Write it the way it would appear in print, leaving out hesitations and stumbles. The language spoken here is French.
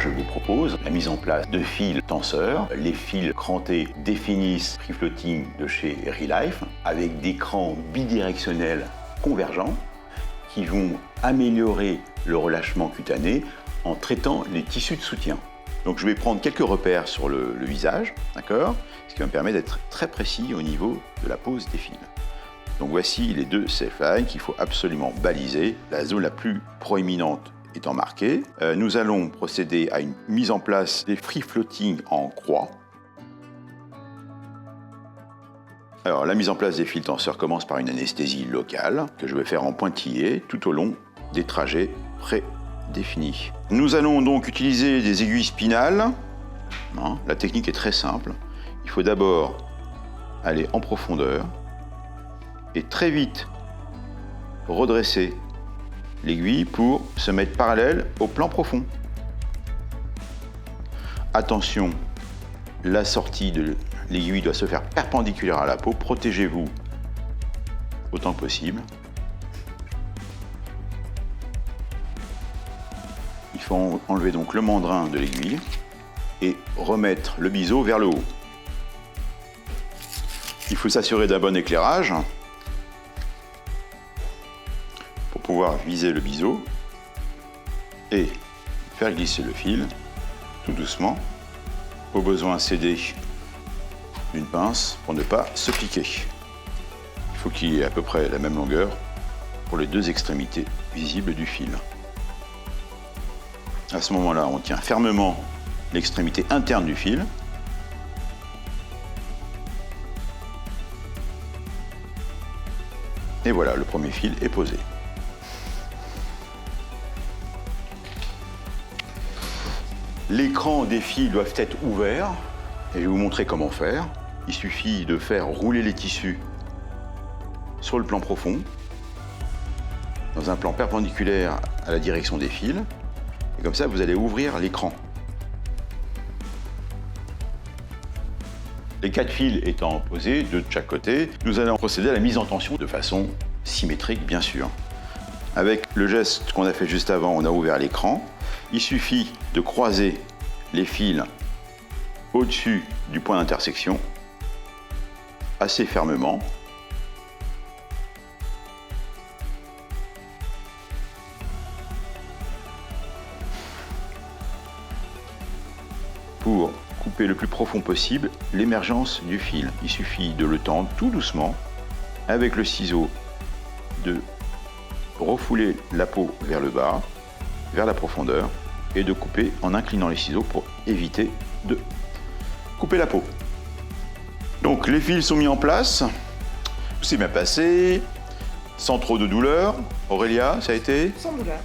Je vous propose la mise en place de fils tenseurs. Les fils crantés définissent Free Floating de chez Relife avec des crans bidirectionnels convergents qui vont améliorer le relâchement cutané en traitant les tissus de soutien. Donc je vais prendre quelques repères sur le visage, d'accord, ce qui va me permettre d'être très précis au niveau de la pose des fils. Donc voici les deux safe lines qu'il faut absolument baliser, la zone la plus proéminente étant marquée. Nous allons procéder à une mise en place des free floating en croix. Alors la mise en place des fils tenseurs commence par une anesthésie locale que je vais faire en pointillé tout au long des trajets prédéfinis. Nous allons donc utiliser des aiguilles spinales. La technique est très simple. Il faut d'abord aller en profondeur et très vite redresser l'aiguille pour se mettre parallèle au plan profond. Attention, la sortie de l'aiguille doit se faire perpendiculaire à la peau. Protégez-vous autant que possible. Il faut enlever donc le mandrin de l'aiguille et remettre le biseau vers le haut. Il faut s'assurer d'un bon éclairage pour pouvoir viser le biseau et faire glisser le fil tout doucement. Au besoin, céder d'une pince pour ne pas se piquer. Il faut qu'il y ait à peu près la même longueur pour les deux extrémités visibles du fil. À ce moment-là, on tient fermement l'extrémité interne du fil. Et voilà, le premier fil est posé. Les crans des fils doivent être ouverts et je vais vous montrer comment faire. Il suffit de faire rouler les tissus sur le plan profond, dans un plan perpendiculaire à la direction des fils, et comme ça vous allez ouvrir l'écran. Les 4 fils étant posés, 2 de chaque côté, nous allons procéder à la mise en tension de façon symétrique, bien sûr. Avec le geste qu'on a fait juste avant, on a ouvert l'écran. Il suffit de croiser les fils au-dessus du point d'intersection, assez fermement. Pour couper le plus profond possible l'émergence du fil. Il suffit de le tendre tout doucement avec le ciseau, de refouler la peau vers le bas, vers la profondeur, et de couper en inclinant les ciseaux pour éviter de couper la peau. Donc les fils sont mis en place, tout s'est bien passé, sans trop de douleur. Aurélia, ça a été ? Sans douleur.